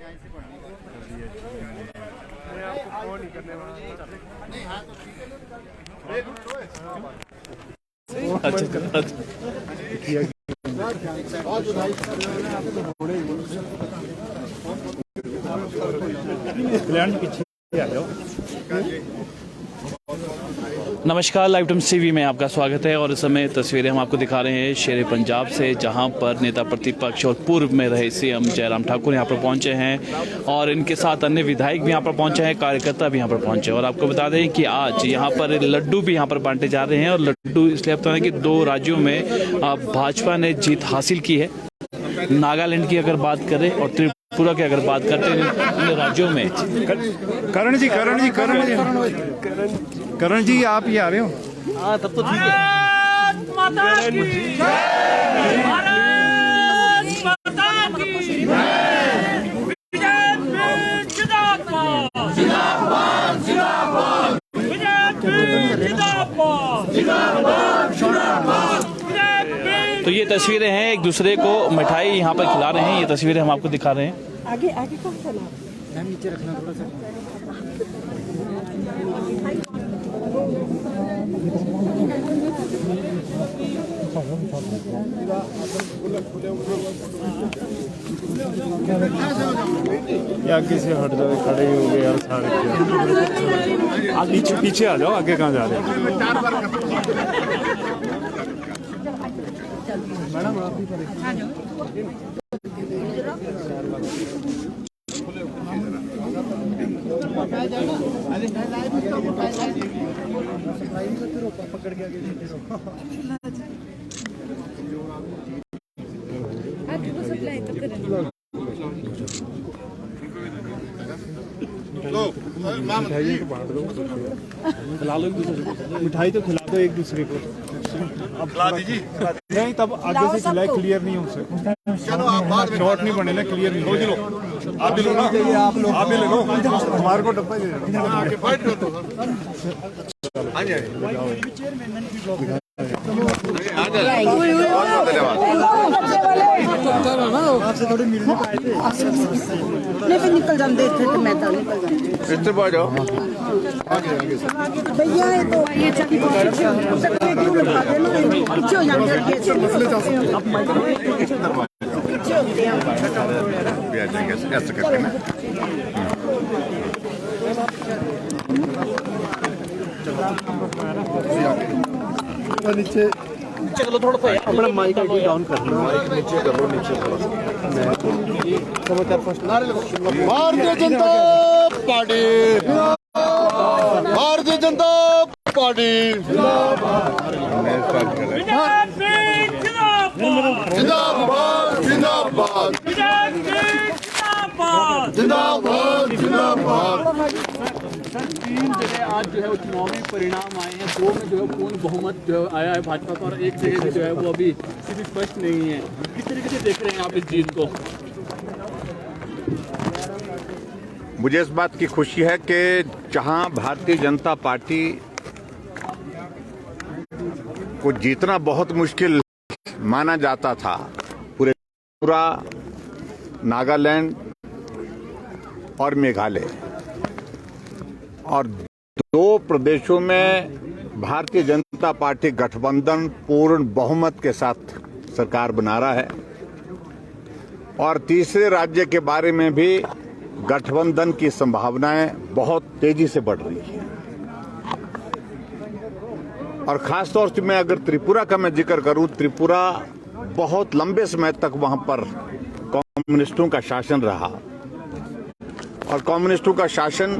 मैं आपको फोन नहीं करने वाला। नमस्कार, लाइव टाइम्स टीवी में आपका स्वागत है और इस समय तस्वीरें हम आपको दिखा रहे हैं शेर पंजाब से, जहां पर नेता प्रतिपक्ष और पूर्व में रहे सीएम जयराम ठाकुर यहां पर पहुंचे हैं और इनके साथ अन्य विधायक भी यहां पर पहुंचे हैं, कार्यकर्ता भी यहां पर पहुंचे हैं। और आपको बता दें कि आज यहां पर लड्डू भी यहां पर बांटे जा रहे हैं और लड्डू इसलिए बता दें कि 2 राज्यों में भाजपा ने जीत हासिल की है। नागालैंड की अगर बात करें और त्रिपुरा की अगर बात करते हैं, इन राज्यों में करण जी आप ही आ रहे हो? हाँ, तब तो ठीक है। तो ये तस्वीरें हैं, एक दूसरे को मिठाई यहाँ पर खिला रहे हैं। ये तस्वीरें हम आपको दिखा रहे हैं। आगे आगे कौन सा नाम नीचे रखना थोड़ा सा। आगे से हट जाओ, खड़े ही हो गए यार सारे। आगे पीछे आ जाओ, आगे कहाँ जा रहे हैं? मैडम आप भी पकड़ के मिठाई को बांट दो, खिला लो एक दूसरे को। मिठाई तो खिला दो एक दूसरे को। अब खिला दीजिए। नहीं, तब आगे से खिलाए, क्लियर नहीं हो सकता। शॉर्ट नहीं बने ना, क्लियर नहीं हो। आप भी लो ना, आप भी ले लो, हमारे को डब्बा दे दो। आपसे थोड़ी मिलने पाए थे। नहीं फिर निकल जाते थे तो मैं तो निकल जाती। इधर आ जाओ। भैया ये तो ये चली सबके क्यों लगा देना, पीछे हो जाएंगे पीछे आ जाएंगे ऐसे करके ना। नीचे चलो थोड़ा सा अपना माइक डाउन कर लो, माइक नीचे कर लो, नीचे थोड़ा सा। भारतीय जनता पार्टी, भारतीय जनता पार्टी जिंदाबाद, जिंदाबाद, जिंदाबाद, जिंदाबाद। सर 3 जगह आज जो है वो चुनावी परिणाम आए हैं, 2 में जो है पूर्ण बहुमत जो आया है भाजपा का और 1 जगह जो है वो अभी स्थिति स्पष्ट नहीं है। किस तरीके से देख रहे हैं आप इस जीत को? मुझे इस बात की खुशी है कि जहां भारतीय जनता पार्टी को जीतना बहुत मुश्किल माना जाता था, पूरा नागालैंड और मेघालय और 2 प्रदेशों में भारतीय जनता पार्टी गठबंधन पूर्ण बहुमत के साथ सरकार बना रहा है और तीसरे राज्य के बारे में भी गठबंधन की संभावनाएं बहुत तेजी से बढ़ रही है। और खासतौर से मैं अगर त्रिपुरा का मैं जिक्र करूं, त्रिपुरा बहुत लंबे समय तक वहां पर कम्युनिस्टों का शासन रहा और कम्युनिस्टों का शासन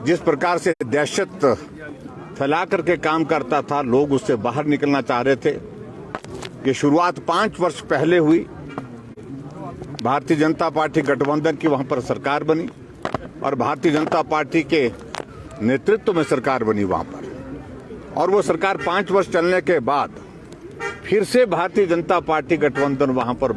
जिस प्रकार से दहशत फैला करके काम करता था, लोग उससे बाहर निकलना चाह रहे थे। ये शुरुआत 5 वर्ष पहले हुई। भारतीय जनता पार्टी गठबंधन की वहां पर सरकार बनी और भारतीय जनता पार्टी के नेतृत्व में सरकार बनी वहां पर, और वो सरकार 5 वर्ष चलने के बाद फिर से भारतीय जनता पार्टी गठबंधन वहां पर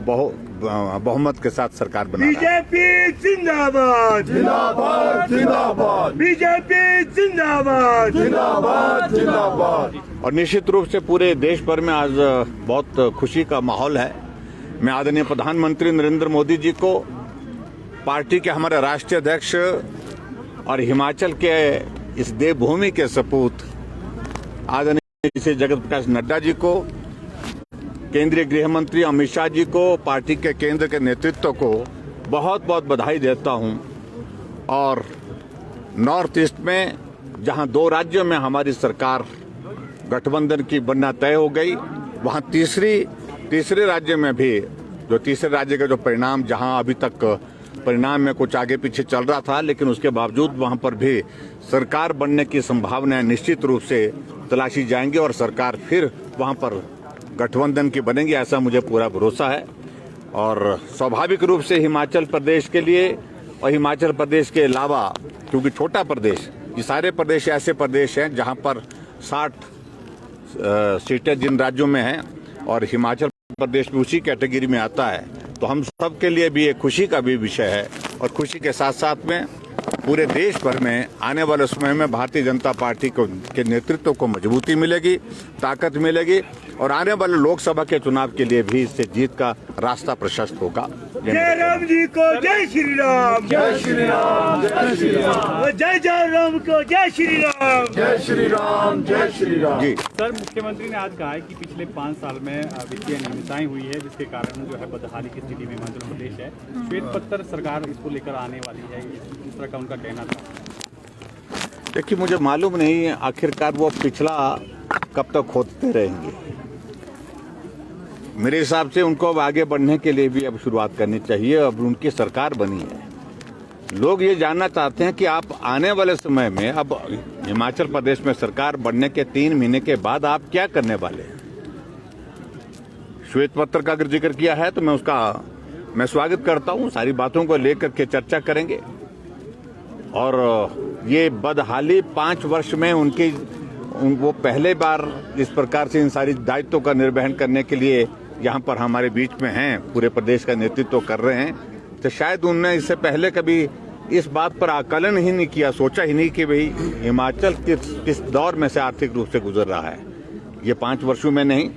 बहुमत के साथ सरकार बना रहा है। बीजेपी जिंदाबाद, जिंदाबाद, जिंदाबाद, बीजेपी जिंदाबाद, जिंदाबाद, जिंदाबाद। और निश्चित रूप से पूरे देश भर में आज बहुत खुशी का माहौल है। मैं आदरणीय प्रधानमंत्री नरेंद्र मोदी जी को पार्टी के हमारे राष्ट्रीय अध्यक्ष और हिमाचल के इस देवभूमि के सपूत आदरणीय श्री जगत प्रकाश नड्डा जी को, केंद्रीय गृह मंत्री अमित शाह जी को, पार्टी के केंद्र के नेतृत्व को बहुत बहुत बधाई देता हूं। और नॉर्थ ईस्ट में जहां 2 राज्यों में हमारी सरकार गठबंधन की बनना तय हो गई, वहां तीसरे राज्य में भी जो तीसरे राज्य का जो परिणाम, जहां अभी तक परिणाम में कुछ आगे पीछे चल रहा था, लेकिन उसके बावजूद वहां पर भी सरकार बनने की संभावनाएं निश्चित रूप से तलाशी जाएंगी और सरकार फिर वहां पर गठबंधन की बनेगी, ऐसा मुझे पूरा भरोसा है। और स्वाभाविक रूप से हिमाचल प्रदेश के लिए और हिमाचल प्रदेश के अलावा, क्योंकि छोटा प्रदेश, ये सारे प्रदेश ऐसे प्रदेश हैं जहां पर 60 सीटें जिन राज्यों में हैं और हिमाचल प्रदेश भी उसी कैटेगरी में आता है, तो हम सब के लिए भी एक खुशी का भी विषय है। और खुशी के साथ साथ में पूरे देश भर में आने वाले समय में भारतीय जनता पार्टी के नेतृत्व को मजबूती मिलेगी, ताकत मिलेगी और आने वाले लोकसभा के चुनाव के लिए भी इससे जीत का रास्ता प्रशस्त होगा। जय राम जी को जय श्री राम, जय श्री राम, जय श्री राम, जय राम को जय श्री राम, जय श्री राम, जय श्री राम। जी सर, मुख्यमंत्री ने आज कहा है कि पिछले 5 साल में वित्तीय अनियमितताएं हुई है, जिसके कारण जो है बदहाली की स्थिति में हिमाचल प्रदेश है। श्वेत पत्र सरकार इसको लेकर आने वाली है, इस तरह का उनका कहना था। देखिए, मुझे मालूम नहीं है आखिरकार वो पिछला कब तक खोदते रहेंगे। मेरे हिसाब से उनको अब आगे बढ़ने के लिए भी अब शुरुआत करनी चाहिए। अब उनकी सरकार बनी है, लोग ये जानना चाहते हैं कि आप आने वाले समय में, अब हिमाचल प्रदेश में सरकार बनने के 3 महीने के बाद आप क्या करने वाले हैं। श्वेत पत्र का अगर जिक्र किया है तो मैं स्वागत करता हूं, सारी बातों को लेकर के चर्चा करेंगे। और ये बदहाली 5 वर्ष में वो पहले बार इस प्रकार से इन सारी दायित्वों का निर्वहन करने के लिए यहाँ पर हमारे बीच में हैं, पूरे प्रदेश का नेतृत्व कर रहे हैं। तो शायद उन्होंने इससे पहले कभी इस बात पर आकलन ही नहीं किया, सोचा ही नहीं कि भाई हिमाचल किस दौर में से आर्थिक रूप से गुजर रहा है। ये 5 वर्षों में नहीं,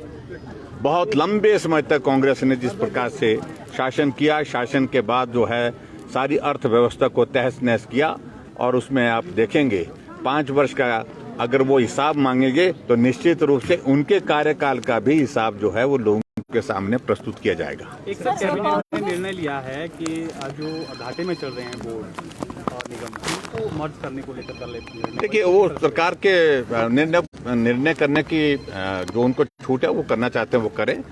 बहुत लंबे समय तक कांग्रेस ने जिस प्रकार से शासन किया, शासन के बाद जो है सारी अर्थव्यवस्था को तहस नहस किया। और उसमें आप देखेंगे 5 वर्ष का अगर वो हिसाब मांगेंगे तो निश्चित रूप से उनके कार्यकाल का भी हिसाब जो है वो लोगों के सामने प्रस्तुत किया जाएगा। एक सर, कैबिनेट ने निर्णय लिया है कि जो घाटे में चल रहे हैं बोर्ड और निगम, उनको मर्ज करने को लेकर कर लेते हैं। देखिए, वो सरकार के निर्णय करने की जो उनको छूट है वो करना चाहते हैं वो करें,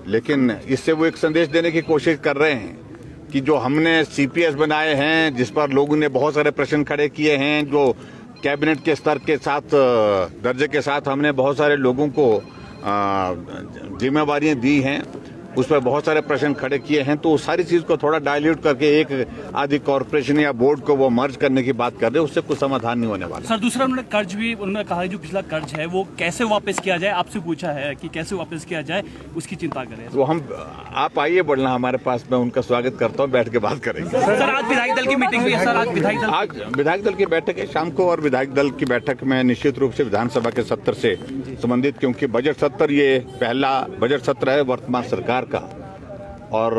लेकिन इससे वो एक संदेश देने की कोशिश कर रहे हैं कि जो हमने सीपीएस बनाए हैं, जिस पर लोगों ने बहुत सारे प्रश्न खड़े किए हैं, जो कैबिनेट के स्तर के साथ दर्जे के साथ हमने बहुत सारे लोगों को जिम्मेवारियां दी हैं, उस पर बहुत सारे प्रश्न खड़े किए हैं, तो सारी चीज को थोड़ा डाइल्यूट करके एक आदि कॉर्पोरेशन या बोर्ड को वो मर्ज करने की बात कर रहे हैं, उससे कुछ समाधान नहीं होने वाला। सर, दूसरा उन्होंने कर्ज भी, उन्होंने कहा जो पिछला कर्ज है वो कैसे वापस किया जाए, आपसे पूछा है कि कैसे वापस किया जाए, उसकी चिंता करें। तो आप आइए बढ़ना हमारे पास, मैं उनका स्वागत करता हूँ, बैठ के बात करेंगे। सर, आज विधायक दल की मीटिंग हुई है। सर, आज विधायक दल की बैठक है शाम को, और विधायक दल की बैठक में निश्चित रूप से विधानसभा के सत्र से संबंधित, क्योंकि बजट सत्र ये पहला बजट सत्र है वर्तमान सरकार का, और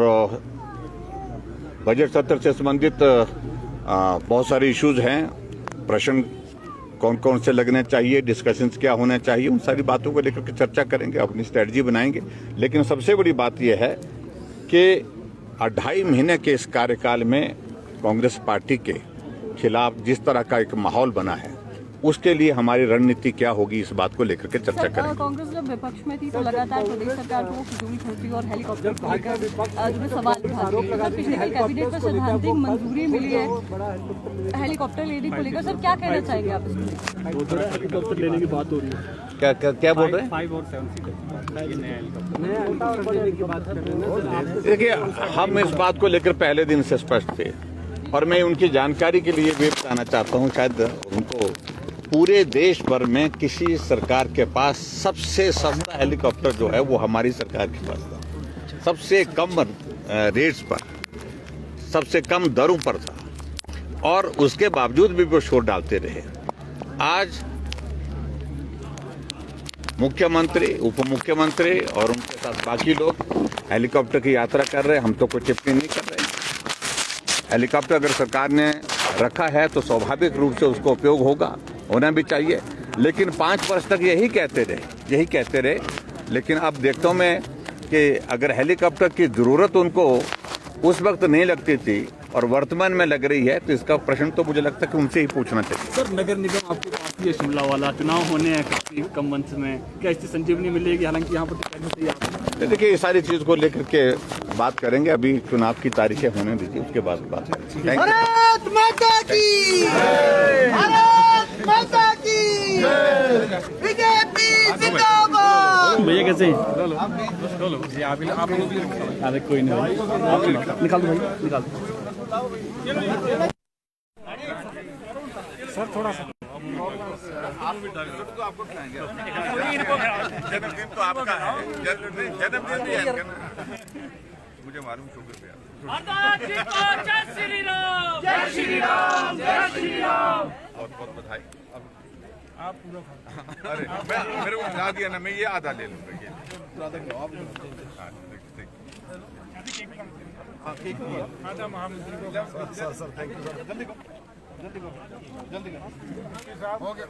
बजट सत्र से संबंधित बहुत सारे इश्यूज हैं, प्रश्न कौन कौन से लगने चाहिए, डिस्कशंस क्या होने चाहिए, उन सारी बातों को लेकर के चर्चा करेंगे, अपनी स्ट्रेटजी बनाएंगे। लेकिन सबसे बड़ी बात यह है कि 2.5 महीने के इस कार्यकाल में कांग्रेस पार्टी के खिलाफ जिस तरह का एक माहौल बना है, उसके लिए हमारी रणनीति क्या होगी, इस बात को लेकर के चर्चा करेंगे। कांग्रेस जब विपक्ष में थी तो लगातार प्रदेश सरकार को फिजूल खर्ची और हेलीकॉप्टर को लेकर जो सवाल उठाते हैं। सर, पिछले कल कैबिनेट को सैद्धांतिक मंजूरी मिली है हेलीकॉप्टर लेने को लेकर, सर क्या कहना चाहेंगे आप इसमें? हेलीकॉप्टर लेने की बात हो रही है, क्या बोल रहे हैं? 5 और 7 सीटर नया हेलीकॉप्टर लेने की बात कर रहे हैं। देखिए, हम इस बात को लेकर पहले दिन से स्पष्ट थे, और मैं उनकी जानकारी के लिए भी बताना चाहता हूँ, शायद उनको पूरे देश भर में किसी सरकार के पास सबसे सस्ता हेलीकॉप्टर जो है वो हमारी सरकार के पास था, सबसे कम रेट्स पर, सबसे कम दरों पर था, और उसके बावजूद भी वो शोर डालते रहे। आज मुख्यमंत्री, उप मुख्यमंत्री और उनके साथ बाकी लोग हेलीकॉप्टर की यात्रा कर रहे हैं, हम तो कोई टिप्पणी नहीं कर रहे हैं। हेलीकॉप्टर अगर सरकार ने रखा है तो स्वाभाविक रूप से उसका उपयोग होना भी चाहिए। लेकिन 5 वर्ष तक यही कहते रहे। लेकिन अब देखता हूं मैं कि अगर हेलीकॉप्टर की जरूरत उनको उस वक्त नहीं लगती थी और वर्तमान में लग रही है, तो इसका प्रश्न तो मुझे लगता है कि उनसे ही पूछना चाहिए। सर, नगर निगम आपके पास ये शिमला वाला चुनाव होने हैं काफी कम मंथ में, क्या इससे संजीवनी मिलेगी? हालांकि यहाँ पर पहले से ही आप देखिए, ये सारी चीज को लेकर के बात करेंगे। अभी चुनाव की तारीखें होने दीजिए, उसके बाद बात करेंगे। भारत माता की भारत माता की बीजेपी जिंदाबाद। भैया कैसे हैं? अरे कोई नहीं, आप निकाल दो भाई, निकाल दो। जन्मदिन तो आपका है, जन्मदिन भी है ना? मुझे मालूम, शुक्र है। जय श्री राम, जय श्री राम। बहुत बहुत बधाई। आप पूरा अरे मेरे को खिला दिया ना, मैं ये आधा ले लूँगा। ये सर थैंक यू सर। जल्दी हो गया।